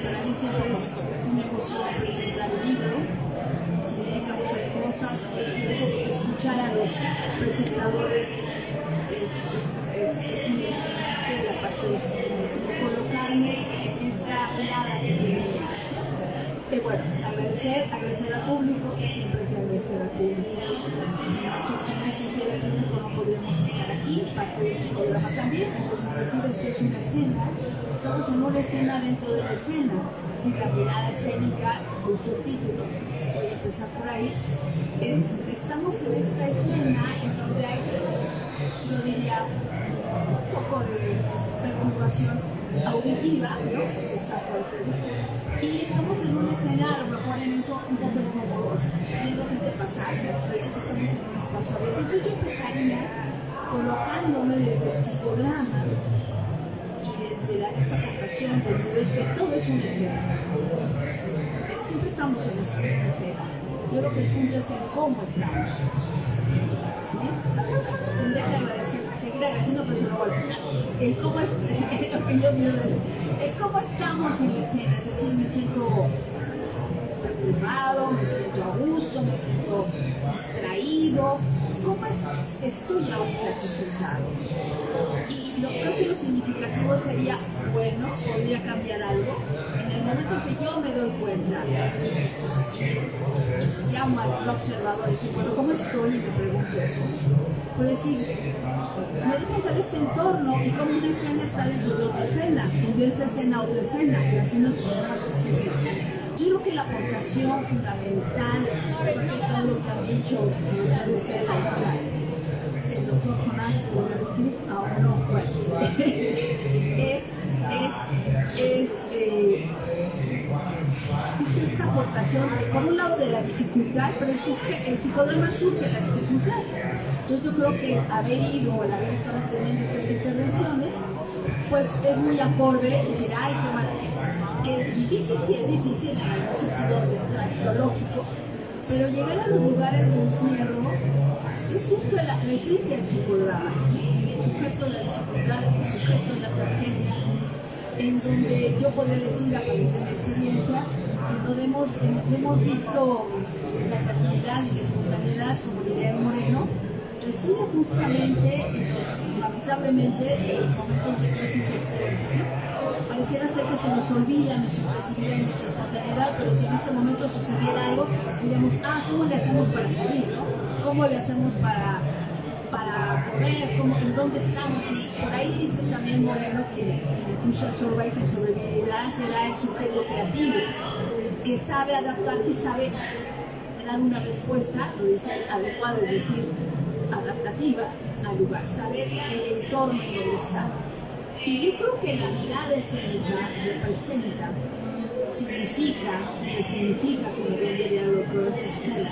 Para mí siempre es una emoción presentar el libro. Significa muchas cosas. Es por eso que escuchar a los presentadores es muy emocionante. La parte es colocarme en esta mirada que tenemos. Bueno, agradecer al público, que siempre hay que agradecer al público. Si no existiera el público no podríamos estar aquí, parte del psicodrama también. Entonces, decir esto es una escena, estamos en una escena dentro de la escena. Si la mirada escénica, con su título, voy a empezar por ahí, estamos en esta escena en donde hay, yo diría, un poco de perturbación auditiva, ¿no? Está fuerte. Y estamos en una escena, a lo mejor en eso un poco incómodos, viendo gente pasar, así es, estamos en un espacio abierto. Entonces yo empezaría colocándome desde el psicodrama y desde esta vocación del libro, todo es una escena. Siempre estamos en una escena. Yo creo que el punto es en cómo estamos. ¿Sí? Tendría que seguir agradeciendo, pero si no voy al final. El cómo estamos en la escena, es decir, me siento perturbado, me siento a gusto, me siento distraído. ¿Cómo estoy ahorita aquí sentado? Y creo que lo significativo sería, bueno, podría cambiar algo. En el momento que yo me doy cuenta y llamo al observador y decir, bueno, ¿cómo estoy? Y me pregunto eso. Por decir, me doy cuenta de este entorno y cómo una escena está dentro de otra escena, y de esa escena a otra escena, y así nos podemos seguir. Yo creo que la aportación fundamental, todo lo que han dicho el doctor Jonás, podría decir, ahora no, bueno, es esta aportación, por un lado de la dificultad, pero el psicodrama surge de la dificultad. Entonces yo creo que haber ido, o el haber estado teniendo estas intervenciones, pues es muy acorde decir, ay, qué maravilla. Que difícil, sí es difícil en algún sentido tramitológico, pero llegar a los lugares de encierro es justo la esencia del psicodrama, el sujeto de la dificultad, el sujeto de la tragedia, en donde yo puedo decir a partir de mi experiencia, en donde hemos visto la creatividad y la espontaneidad, como diría Moreno, reside justamente, lamentablemente, en los momentos de crisis extremas. ¿Sí? Pareciera ser que se nos olvida nuestra creatividad y nuestra espontaneidad, pero si en este momento sucediera algo, diríamos, ¿cómo le hacemos para salir? ¿No? ¿Cómo le hacemos para correr? ¿En dónde estamos? Y por ahí dice también Moreno que Michel Sorvay, que sobrevivirá será el sujeto creativo, que sabe adaptarse y sabe dar una respuesta, lo dice adecuado, es decir, adaptativa al lugar, saber el entorno en donde está. Y yo creo que la mirada escénica representa, significa, como bien diría el doctor Estela,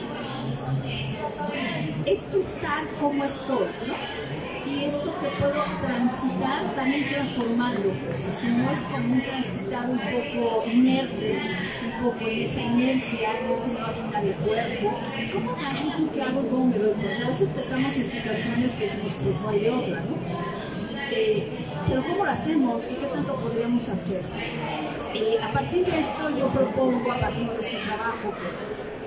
estar como estoy, ¿no? Y esto que puedo transitar también transformando, si no es como un transitar un poco inerte, un poco en esa inercia, en ese hábitat de cuerpo, ¿cómo transito? ¿Qué hago? ¿Cómo me doy cuenta? A veces estamos en situaciones que decimos, pues no hay de otra, ¿no? Pero ¿cómo lo hacemos? ¿Y qué tanto podríamos hacer? A partir de esto yo propongo, a partir de este trabajo,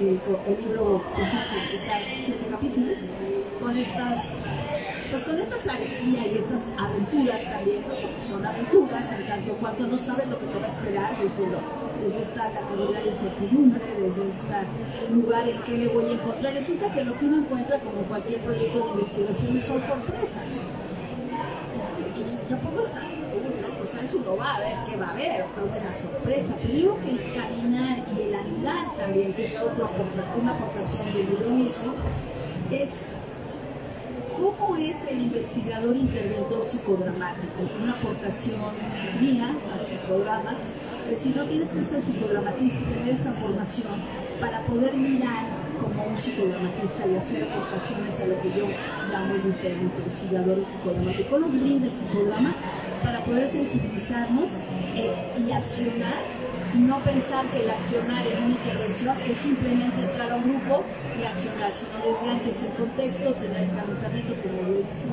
el libro consiste está en 7 capítulos, con esta travesía y estas aventuras también, ¿no? Porque son aventuras, en tanto cuanto no sabes lo que te va a esperar desde esta categoría de incertidumbre, desde este lugar en que le voy a encontrar. Resulta que lo que uno encuentra, como cualquier proyecto de investigación, son sorpresas. Y tampoco es nada, o sea, eso no va a ver qué va a haber, una sorpresa. Pero yo creo que el caminar y el andar también, que es una aportación del libro mismo, es ¿cómo es el investigador interventor psicodramático? Una aportación mía al psicodrama. Si no tienes que ser psicodramatista y tener esta formación para poder mirar como un psicodramatista y hacer aportaciones a lo que yo llamo el investigador psicodramático. Nos brinda el psicodrama para poder sensibilizarnos y accionar, y no pensar que el accionar en una intervención es simplemente entrar a un grupo y accionar, sino desde antes el contexto, tener el calentamiento, como lo decís.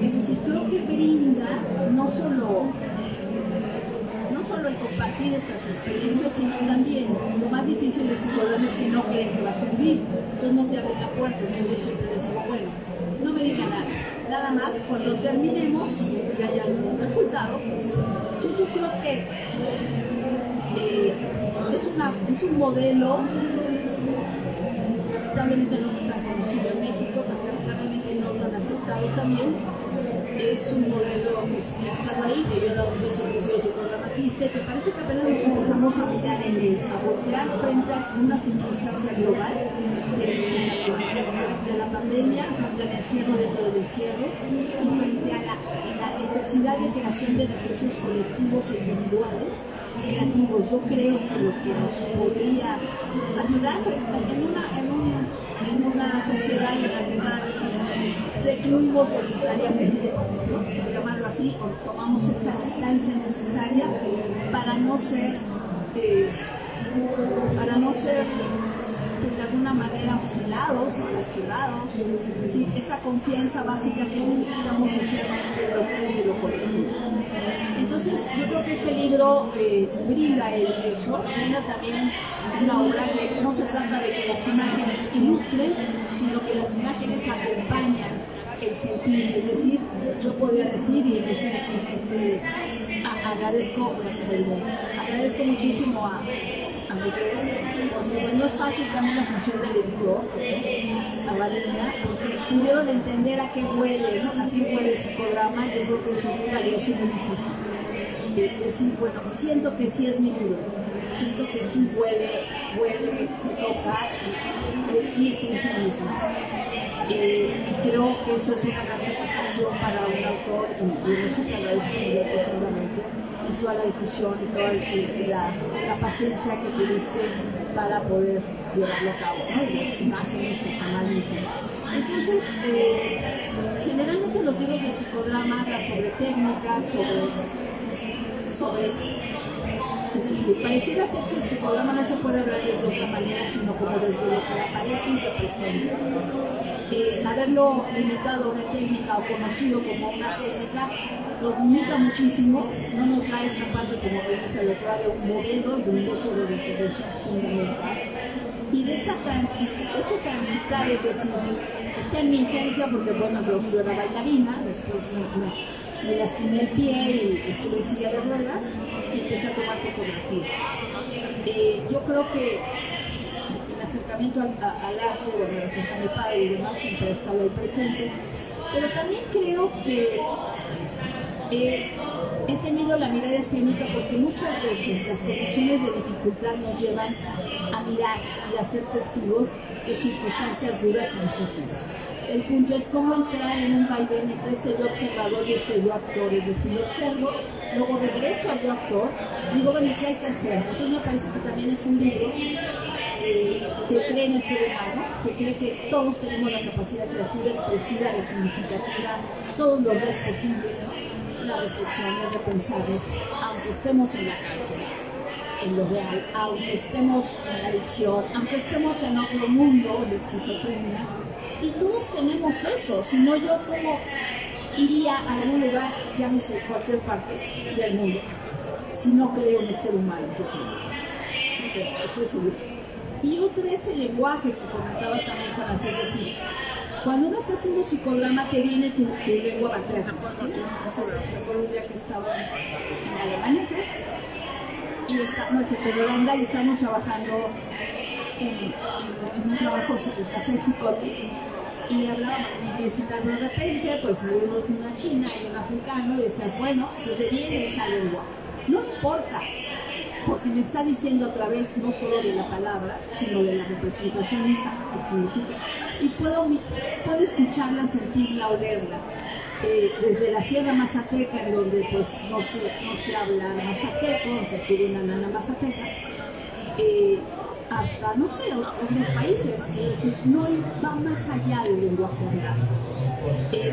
Es decir, creo que brinda no solo el compartir estas experiencias, sino también lo más difícil de psicodrama es que no creen que va a servir, entonces no te abren la puerta. Entonces yo siempre les digo, bueno, no me digan nada más, cuando terminemos y haya algún resultado, pues yo creo que es un modelo lamentablemente no tan conocido en México, lamentablemente no tan aceptado también. Es un modelo que ha estado ahí, que yo he dado un servicio psicodramatista, y que parece que apenas nos empezamos a mirar en él, a voltear frente a una circunstancia global de la pandemia, frente al encierro dentro del encierro, y frente a la necesidad de creación de refugios colectivos e individuales creativos. Yo creo que lo que nos podría ayudar en una sociedad en la que cada vez recluimos voluntariamente, ¿no? Llamarlo así, o tomamos esa distancia necesaria para no ser pues, de alguna manera mutilados, lastimados, ¿sí? Esa confianza básica que necesitamos socialmente de lo colectivo. Entonces, yo creo que este libro brinda eso, brinda también una obra que no se trata de que las imágenes ilustren, sino que las imágenes acompañan el sentir. Es decir, yo podría decir, y agradezco muchísimo a Miguel, porque no es fácil también la función del editor, a Valeria, porque pudieron entender a qué huele, ¿no? A qué huele el psicodrama. Yo creo que eso es muy valioso y muy difícil. Decir, bueno, siento que sí es mi libro, siento que sí huele, se toca, es mi esencia misma. Y creo que eso es una gran satisfacción para un autor, y en eso te agradezco muy profundamente, y toda la difusión y toda la paciencia que tuviste para poder llevarlo a cabo, ¿no? Y las imágenes, el canal infinito. Entonces, generalmente los libros de psicodrama hablan sobre técnicas, es decir, pareciera ser que el psicodrama no se puede hablar de otra manera, sino como desde lo que aparece y representa. Haberlo limitado a una técnica o conocido como una técnica nos limita muchísimo, no nos da esta parte, como dice el otro, de un modelo y un método de intervención fundamental. Y de ese transitar, es decir, está en mi esencia, porque bueno, yo era bailarina, después me lastimé el pie y estuve en silla de ruedas y empecé a tomar fotografías. Yo creo que el acercamiento al arte, bueno, gracias a mi padre y demás, siempre ha estado ahí presente, pero también creo que he tenido la mirada escénica, porque muchas veces las condiciones de dificultad nos llevan a mirar y a ser testigos de circunstancias duras y difíciles. El punto es cómo entrar en un vaivén entre este yo observador y este yo actor. Es decir, yo observo, luego regreso al yo actor, digo, bueno, ¿qué hay que hacer? Entonces me parece que también es un libro que cree en el ser humano, que cree que todos tenemos la capacidad creativa, expresiva, resignificativa, todos los días posibles, ¿no? La reflexión, el repensarnos, aunque estemos en la cárcel, en lo real, aunque estemos en la adicción, aunque estemos en otro mundo, la esquizofrenia. Y todos tenemos eso, si no, yo como iría a algún lugar, llámese cualquier parte del mundo, si no creo en el ser humano, yo creo. Estoy seguro. Y otra es el lenguaje que comentaba también Juan, es decir, cuando uno está haciendo psicodrama te viene tu lengua materna. Entonces, recuerdo un día que estaba en Alemania, en Holanda, y estamos trabajando en un trabajo de café psicótico, y hablábamos de repente, pues había una china y un africano, y decías, bueno, entonces viene esa lengua. No importa, porque me está diciendo a través no solo de la palabra, sino de la representación misma, que significa. y puedo escucharla, sentirla, olerla. Desde la Sierra Mazateca, en donde pues no se habla mazateco, aunque tuve una nana mazateca, hasta, no sé, otros países, es decir, no va más allá del lenguaje hablado.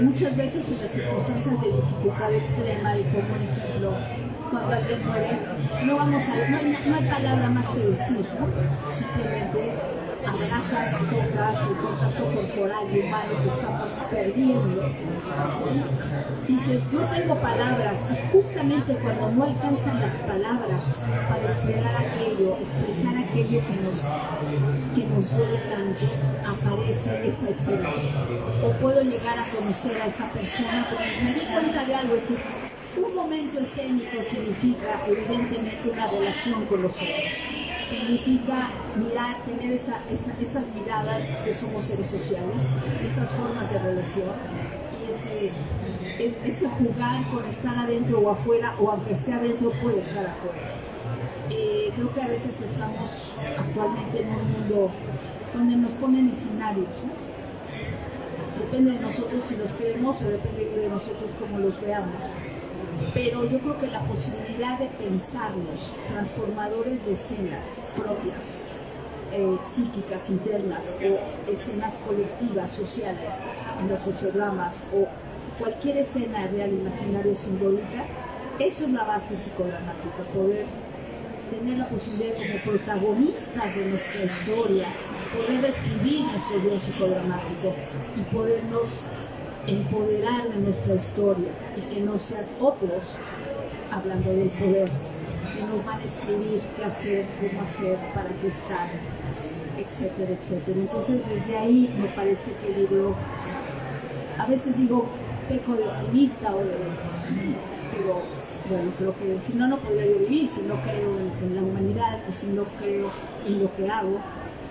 Muchas veces en las circunstancias de dificultad extrema, y como por ejemplo, cuando alguien muere, no hay palabra más que decir, ¿no? Simplemente abrazas, tocas, el contacto corporal y humano que estamos perdiendo. ¿Sí? Dices, no tengo palabras, y justamente cuando no alcanzan las palabras para expresar aquello que nos duele tanto, aparece esa escena. O puedo llegar a conocer a esa persona, porque me di cuenta de algo, es decir, un momento escénico significa evidentemente una relación con los otros. Significa mirar, tener esas miradas que somos seres sociales, esas formas de relación y ese jugar con estar adentro o afuera, o aunque esté adentro puede estar afuera. Creo que a veces estamos actualmente en un mundo donde nos ponen escenarios, ¿no? Depende de nosotros si los queremos o depende de nosotros cómo los veamos. Pero yo creo que la posibilidad de pensarnos transformadores de escenas propias, psíquicas, internas, o escenas colectivas, sociales, en los sociodramas, o cualquier escena real, imaginaria o simbólica, eso es la base psicodramática, poder tener la posibilidad como protagonistas de nuestra historia, poder escribir nuestro guión psicodramático y podernos empoderar de nuestra historia, y que no sean otros, hablando del poder, que nos van a escribir qué hacer, cómo hacer, para qué estar, etcétera, etcétera. Entonces desde ahí me parece que el libro, a veces digo, peco de optimista, pero bueno, creo que si no, no podría yo vivir. Si no creo en la humanidad y si no creo en lo que hago,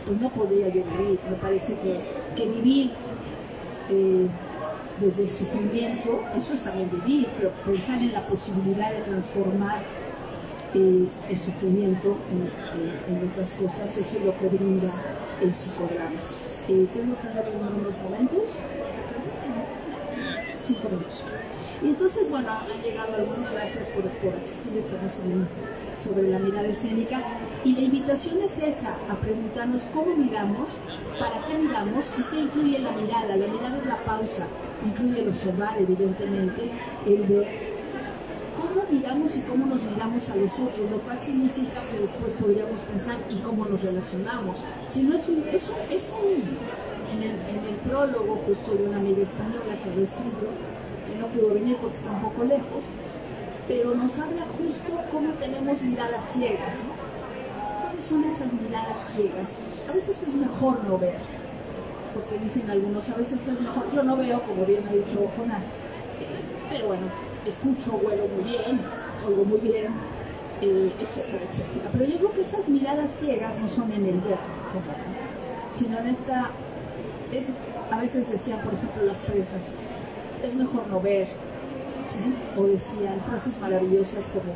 pues no podría yo vivir. Me parece que vivir desde el sufrimiento, eso es también vivir, pero pensar en la posibilidad de transformar el sufrimiento en otras cosas, eso es lo que brinda el psicodrama. Tengo que dar unos momentos, 5 minutos. Y entonces, bueno, han llegado algunos, gracias por asistir, estamos sobre la mirada escénica, y la invitación es esa, a preguntarnos cómo miramos, para qué miramos y qué incluye la mirada. La mirada es la pausa, incluye el observar, evidentemente, el ver cómo miramos y cómo nos miramos a los otros, lo cual significa que después podríamos pensar y cómo nos relacionamos. Si no en el prólogo, pues soy una amiga española que lo escribió, que no pudo venir porque está un poco lejos, pero nos habla justo cómo tenemos miradas ciegas, ¿no? ¿Cuáles son esas miradas ciegas? A veces es mejor no ver, porque dicen algunos, a veces es mejor, yo no veo, como bien ha dicho Jonás, pero bueno, escucho, huelo muy bien, oigo muy bien, etcétera, etcétera. Pero yo creo que esas miradas ciegas no son en el ver, sino en esta, a veces decían, por ejemplo, las presas, es mejor no ver, ¿sí? O decían frases maravillosas como,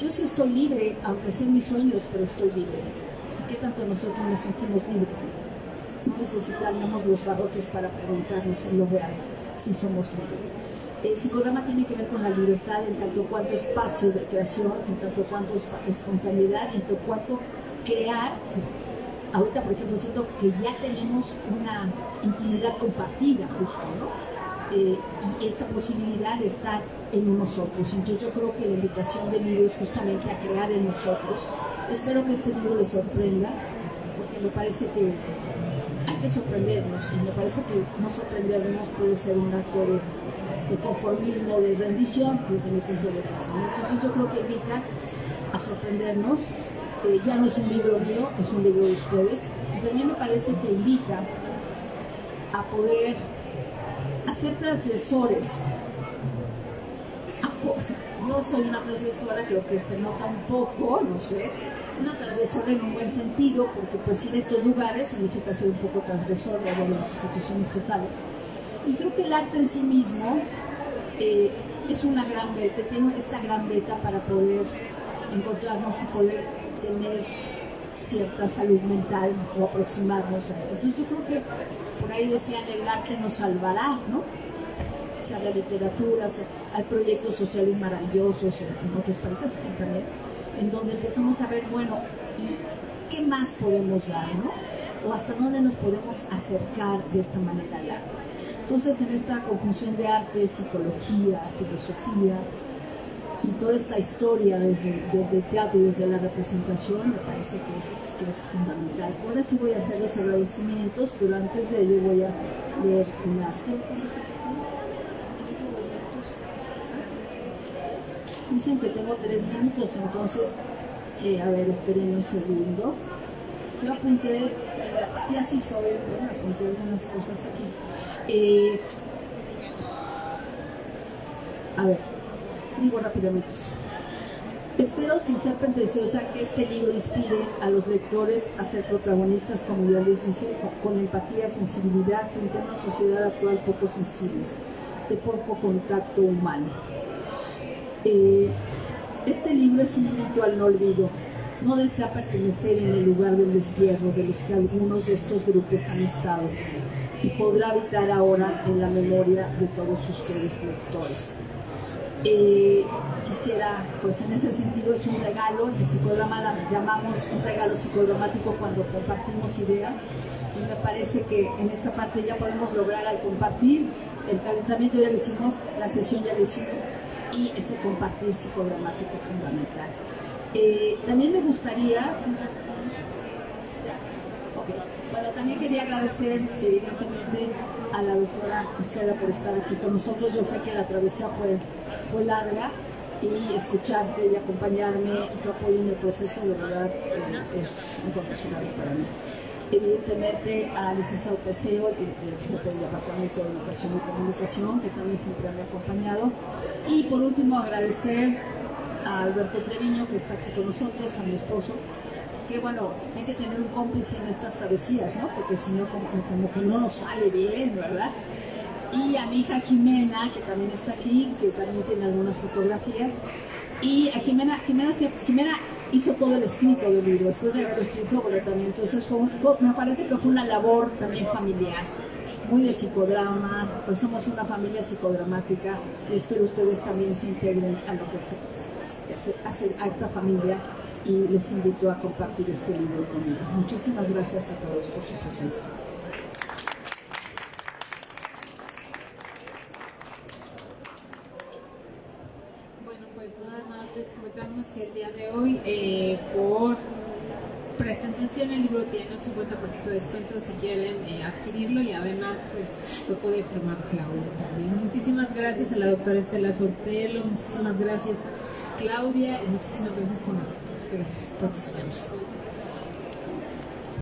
yo sí estoy libre, aunque sean mis sueños, pero estoy libre. ¿Y qué tanto nosotros nos sentimos libres? No necesitamos los barrotes para preguntarnos en lo real si somos libres. El psicodrama tiene que ver con la libertad en tanto cuanto espacio de creación, en tanto cuanto espontaneidad, en tanto cuanto crear. Ahorita, por ejemplo, siento que ya tenemos una intimidad compartida, justo, ¿no? Y esta posibilidad de estar en nosotros. Entonces yo creo que la invitación del libro es justamente a crear en nosotros. Espero que este libro les sorprenda, porque me parece que hay que sorprendernos, y me parece que no sorprendernos puede ser un acto de conformismo, de rendición, desde mi punto de vista. Entonces yo creo que invita a sorprendernos. Ya no es un libro mío, es un libro de ustedes. Y también me parece que invita a poder ser transgresores. No soy una transgresora, creo que se nota un poco, no sé, una transgresora en un buen sentido, porque pues ir a estos lugares significa ser un poco transgresor de las instituciones totales. Y creo que el arte en sí mismo es una gran beta, tiene esta gran beta para poder encontrarnos y poder tener cierta salud mental o aproximarnos a él. Entonces yo creo que por ahí decían el arte nos salvará, ¿no? O sea, la literatura, o sea, hay proyectos sociales maravillosos en otros países, aquí también, en donde empezamos a ver, bueno, ¿y qué más podemos dar, no? O hasta dónde nos podemos acercar de esta manera al arte. Entonces, en esta conjunción de arte, psicología, filosofía y toda esta historia desde el teatro y desde la representación, me parece que es fundamental. Ahora sí voy a hacer los agradecimientos, pero antes de ello voy a leer unas... Dicen que tengo 3 minutos, entonces, a ver, esperen un segundo. Yo apunté, sí así soy, bueno, apunté algunas cosas aquí. A ver, digo rápidamente esto. Espero, sin ser pretenciosa, que este libro inspire a los lectores a ser protagonistas, como ya les dije, con empatía, sensibilidad frente a una sociedad actual poco sensible, de poco contacto humano. Este libro es un grito al no olvido. No desea pertenecer en el lugar del destierro de los que algunos de estos grupos han estado y podrá habitar ahora en la memoria de todos ustedes lectores. Quisiera, pues en ese sentido es un regalo, el psicodrama llamamos un regalo psicodramático cuando compartimos ideas, entonces me parece que en esta parte ya podemos lograr al compartir, el calentamiento ya lo hicimos, la sesión ya lo hicimos, y este compartir psicodramático fundamental. También me gustaría, bueno, también quería agradecer evidentemente a la doctora Estela por estar aquí con nosotros. Yo sé que la travesía fue larga y escucharte y acompañarme y tu apoyo en el proceso de verdad es inconmensurable para mí. Evidentemente al licenciado Peseo del Departamento de Educación y Comunicación, que también siempre me ha acompañado. Y por último agradecer a Alberto Treviño, que está aquí con nosotros, a mi esposo, que bueno, hay que tener un cómplice en estas travesías, ¿no? Porque si no, como que no nos sale bien, ¿verdad? Y a mi hija Jimena, que también está aquí, que también tiene algunas fotografías. Y a Jimena hizo todo el escrito del libro, después de haberlo escrito, pero también, entonces me parece que fue una labor también familiar, muy de psicodrama, pues somos una familia psicodramática y espero ustedes también se integren a lo que se hace a esta familia y les invito a compartir este libro conmigo. Muchísimas gracias a todos por su presencia. Bueno, pues nada más les comentamos que el día de hoy por presentación el libro tiene un 50% de descuento si quieren adquirirlo y además pues lo puede firmar Claudia también. Muchísimas gracias a la doctora Estela Sotelo, muchísimas gracias Claudia y muchísimas gracias Jonas. Gracias por acompañarnos.